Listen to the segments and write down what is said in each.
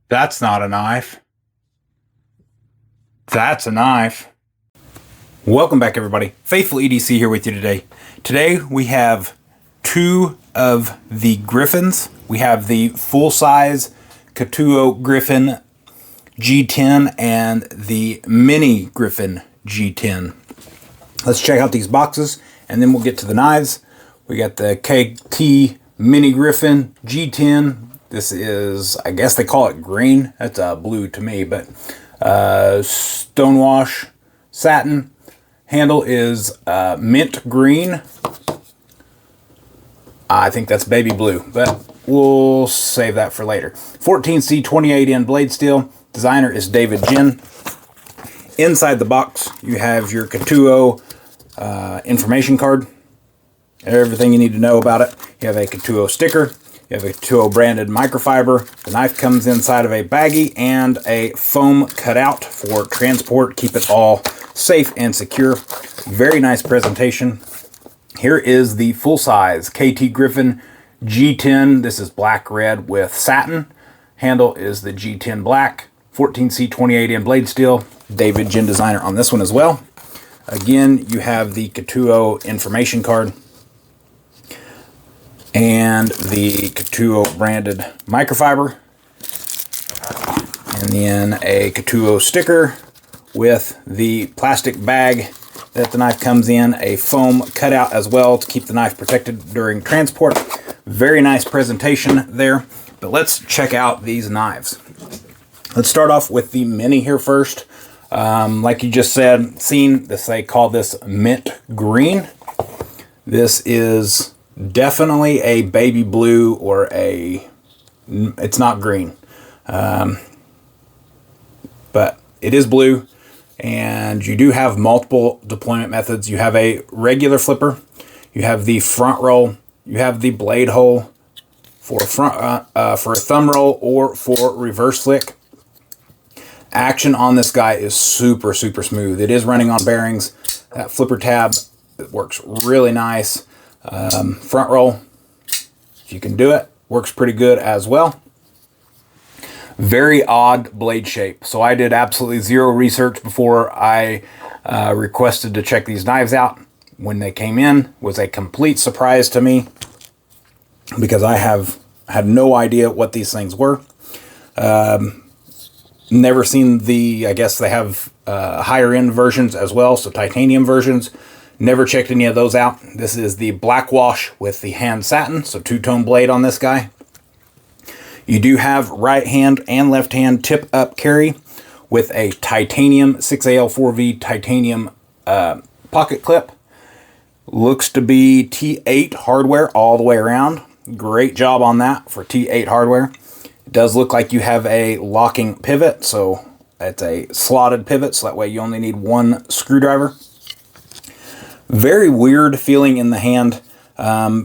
That's not a knife. That's a knife. Welcome back, everybody. Faithful EDC here with you today. Today we have two of the Griffins. We have the full-size Ketuo Griffin G10 and the mini Griffin G10. Let's check out these boxes and then we'll get to the knives. We got the KT Mini Griffin G10. This is, I guess they call it green. That's blue to me, but stonewash satin. Handle is mint green. I think that's baby blue, but we'll save that for later. 14C 28N blade steel. Designer is David Jin. Inside the box, you have your Ketuo information card. Everything you need to know about it. You have a Ketuo sticker. You have a Ketuo branded microfiber. The knife comes inside of a baggie and a foam cutout for transport. Keep it all safe and secure. Very nice presentation. Here is the full-size KT Griffin G10. This is black red with satin. Handle is the G10 black. 14C 28N blade steel. David Jin designer on this one as well. Again, you have the Ketuo information card and the Ketuo branded microfiber, and then a Ketuo sticker with the plastic bag that the knife comes in, a foam cutout as well to keep the knife protected during transport. Very nice presentation there, but let's check out these knives. Let's start off with the mini here first. Like you just said, they call this mint green. This is definitely a baby blue or it's not green. But it is blue, and you do have multiple deployment methods. You have a regular flipper, you have the front roll, you have the blade hole for a thumb roll or for reverse flick. Action on this guy is super smooth. It is running on bearings. That flipper tab, it works really nice. Front roll, if you can do it, works pretty good as well. Very odd blade shape. So I did absolutely zero research before I requested to check these knives out. When they came in, was a complete surprise to me because I had no idea what these things were. Never seen I guess they have higher end versions as well, so titanium versions. Never checked any of those out. This is the black wash with the hand satin, so two-tone blade on this guy. You do have right hand and left hand tip up carry with a titanium 6AL4V titanium pocket clip. Looks to be T8 hardware all the way around. Great job on that for T8 hardware. It does look like you have a locking pivot, so it's a slotted pivot, so that way you only need one screwdriver. Very weird feeling in the hand.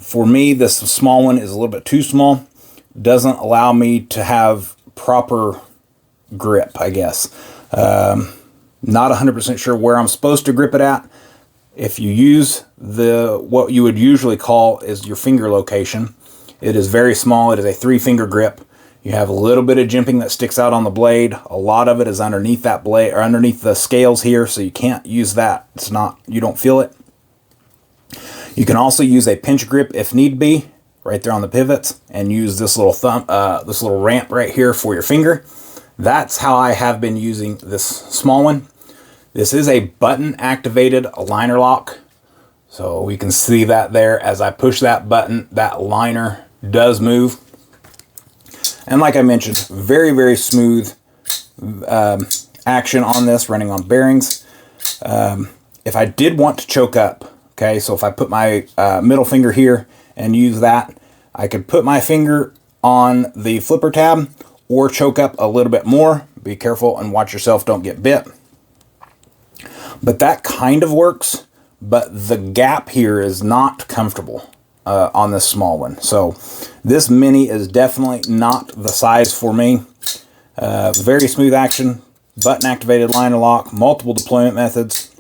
For me, this small one is a little bit too small. Doesn't allow me to have proper grip, I guess. Not 100% sure where I'm supposed to grip it at. If you use what you would usually call is your finger location, it is very small. It is a 3-finger grip. You have a little bit of jimping that sticks out on the blade. A lot of it is underneath that blade or underneath the scales here, so you can't use that. You don't feel it. You can also use a pinch grip if need be, right there on the pivots, and use this little ramp right here for your finger. That's how I have been using this small one. This is a button activated liner lock, so we can see that there. As I push that button, that liner does move. And like I mentioned, very smooth action on this, running on bearings. If I did want to choke up, okay, so if I put my middle finger here and use that, I could put my finger on the flipper tab or choke up a little bit more. Be careful and watch yourself, don't get bit. But that kind of works, but the gap here is not comfortable on this small one. So this mini is definitely not the size for me. Very smooth action, button activated liner lock, multiple deployment methods.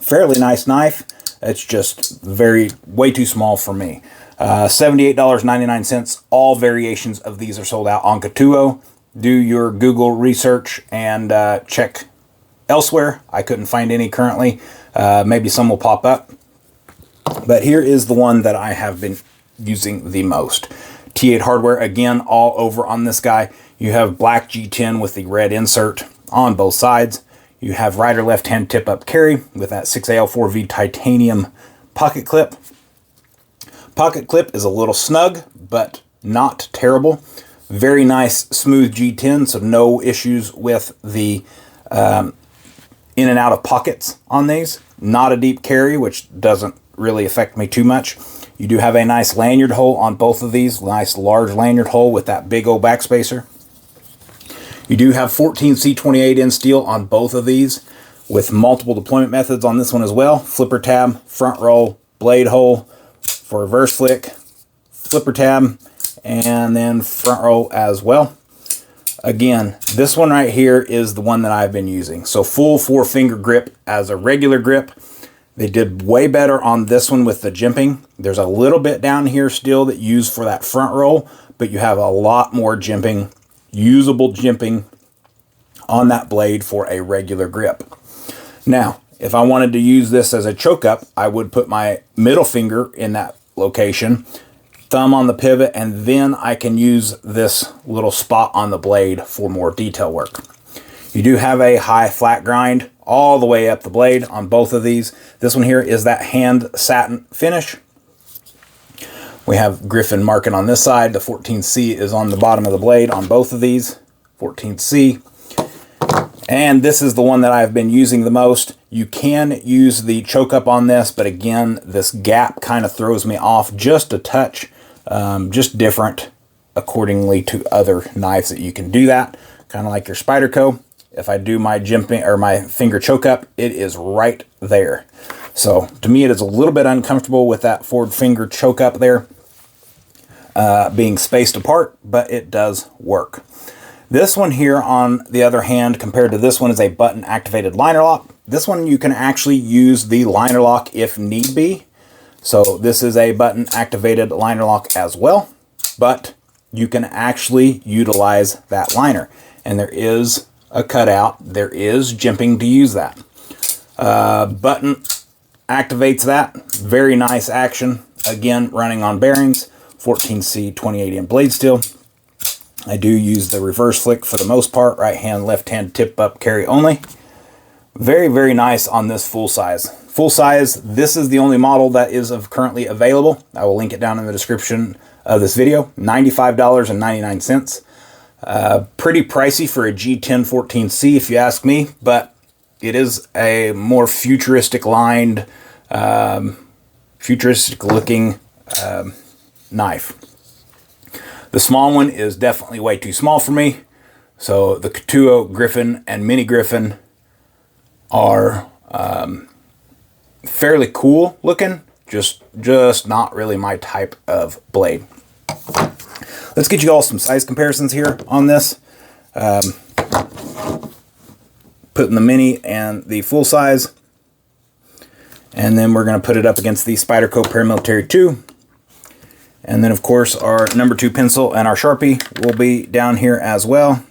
Fairly nice knife. It's just way too small for me. $78.99. All variations of these are sold out on Ketuo. do your Google research and check elsewhere. I couldn't find any currently. Maybe some will pop up. But here is the one that I have been using the most. T8 hardware, again, all over on this guy. You have black G10 with the red insert on both sides. You have right or left hand tip up carry with that 6AL4V titanium pocket clip. Pocket clip is a little snug, but not terrible. Very nice, smooth G10, so no issues with the in and out of pockets on these. Not a deep carry, which doesn't really affect me too much. You do have a nice lanyard hole on both of these. Nice large lanyard hole with that big old backspacer. You do have 14C28 in steel on both of these with multiple deployment methods on this one as well. Flipper tab, front roll, blade hole for reverse flick, flipper tab, and then front roll as well. Again, this one right here is the one that I've been using. So full 4-finger grip as a regular grip. They did way better on this one with the jimping. There's a little bit down here still that you use for that front roll, but you have a lot more jimping, usable jimping on that blade for a regular grip. Now, if I wanted to use this as a choke up, I would put my middle finger in that location, thumb on the pivot, and then I can use this little spot on the blade for more detail work. You do have a high flat grind all the way up the blade on both of these. This one here is that hand satin finish. We have Griffin marking on this side. The 14C is on the bottom of the blade on both of these. 14C. And this is the one that I've been using the most. You can use the choke up on this, but again, this gap kind of throws me off just a touch. Just different accordingly to other knives that you can do that. Kind of like your Spyderco. If I do my jimping or my finger choke up, it is right there. So to me, it is a little bit uncomfortable with that forward finger choke up there being spaced apart, but it does work. This one here, on the other hand, compared to this one, is a button activated liner lock. This one you can actually use the liner lock if need be. So this is a button activated liner lock as well, but you can actually utilize that liner. And there is a cutout, there is jimping to use that. Button activates that. Very nice action. Again, running on bearings, 14C 28M blade steel. I do use the reverse flick for the most part, right hand, left hand tip up carry only. Very, very nice on this full size. Full size, this is the only model that is currently available. I will link it down in the description of this video. $95.99. Pretty pricey for a G10 14C if you ask me, but it is a more futuristic lined, futuristic looking knife. The small one is definitely way too small for me. So the Ketuo Griffin and Mini Griffin are fairly cool looking, just not really my type of blade. Let's get you all some size comparisons here on this. Putting the mini and the full size. And then we're going to put it up against the Spyderco Paramilitary 2. And then, of course, our number 2 pencil and our Sharpie will be down here as well.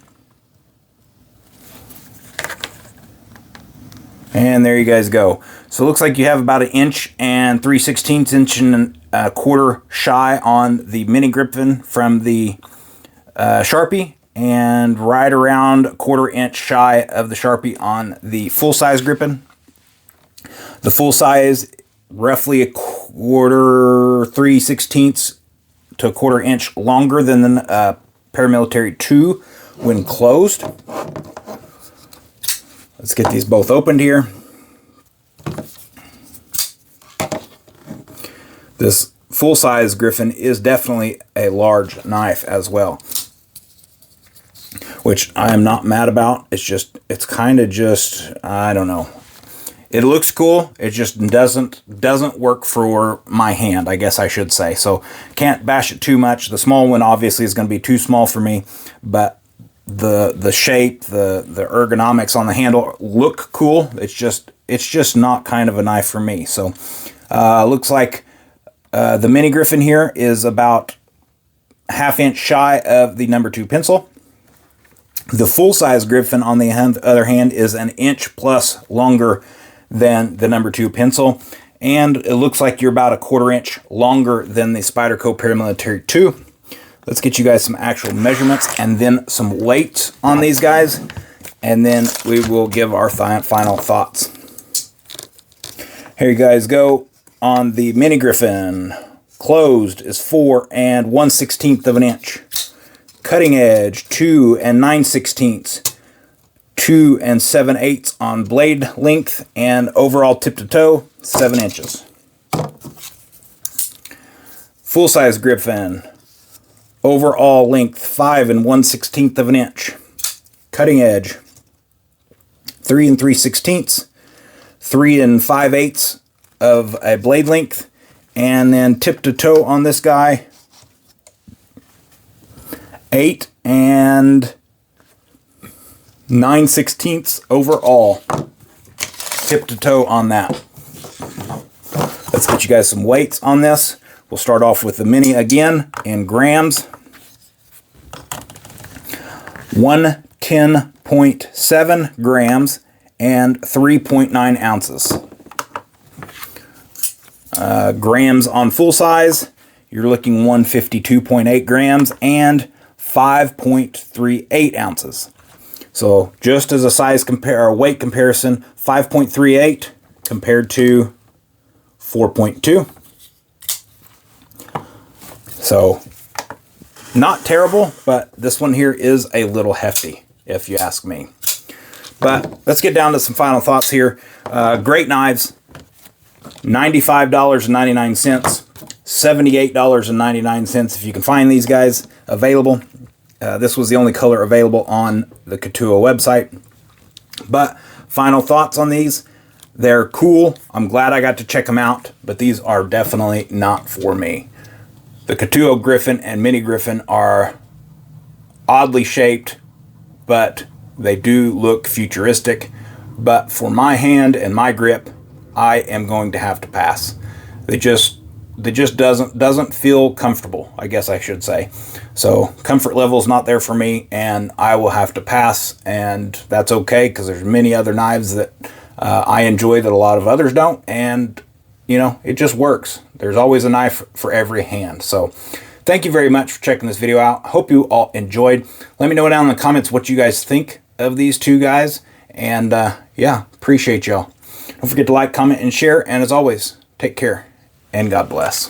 And there you guys go. So it looks like you have about 1 inch and 3/16 inch and a quarter shy on the Mini Griffin from the Sharpie, and right around 1/4 inch shy of the Sharpie on the full-size Griffin. The full size, roughly 3/16 to 1/4 inch longer than the Paramilitary 2 when closed. Let's get these both opened here. This full-size Griffin is definitely a large knife as well, which I am not mad about. It's kind of just, I don't know. It looks cool. It just doesn't work for my hand, I guess I should say. So can't bash it too much. The small one obviously is going to be too small for me, but the shape, the ergonomics on the handle look cool. It's just not kind of a knife for me. So looks like the Mini Griffin here is about 1/2 inch shy of the number 2 pencil. The full-size Griffin, on the other hand, is an inch plus longer than the number 2 pencil, and it looks like you're about a 1/4 inch longer than the Spyderco Paramilitary 2. Let's get you guys some actual measurements and then some weights on these guys, and then we will give our final thoughts. Here you guys go. On the Mini Griffin, closed is 4 1/16 of an inch. Cutting edge, 2 9/16, 2 7/8 on blade length, and overall tip to toe, 7 inches. Full-size Griffin, overall length, 5 1/16 of an inch. Cutting edge, 3 3/16, 3 5/8 of a blade length, and then tip to toe on this guy, 8 9/16 overall tip to toe on that. Let's get you guys some weights on this. We'll start off with the Mini again in grams. 110.7 grams and 3.9 ounces. Grams on full size, you're looking 152.8 grams and 5.38 ounces. So just as a weight comparison, 5.38 compared to 4.2. So not terrible, but this one here is a little hefty, if you ask me. But let's get down to some final thoughts here. Great knives. $95.99, $78.99 if you can find these guys available. This was the only color available on the Ketuo website. But final thoughts on these. They're cool. I'm glad I got to check them out, but these are definitely not for me. The Ketuo Griffin and Mini Griffin are oddly shaped, but they do look futuristic. But for my hand and my grip, I am going to have to pass. They just doesn't feel comfortable, I guess I should say. So comfort level is not there for me, and I will have to pass, and that's okay, because there's many other knives that I enjoy that a lot of others don't, and you know, it just works. There's always a knife for every hand. So thank you very much for checking this video out. Hope you all enjoyed. Let me know down in the comments what you guys think of these two guys, and yeah, appreciate y'all. Don't forget to like, comment, and share, and as always, take care, and God bless.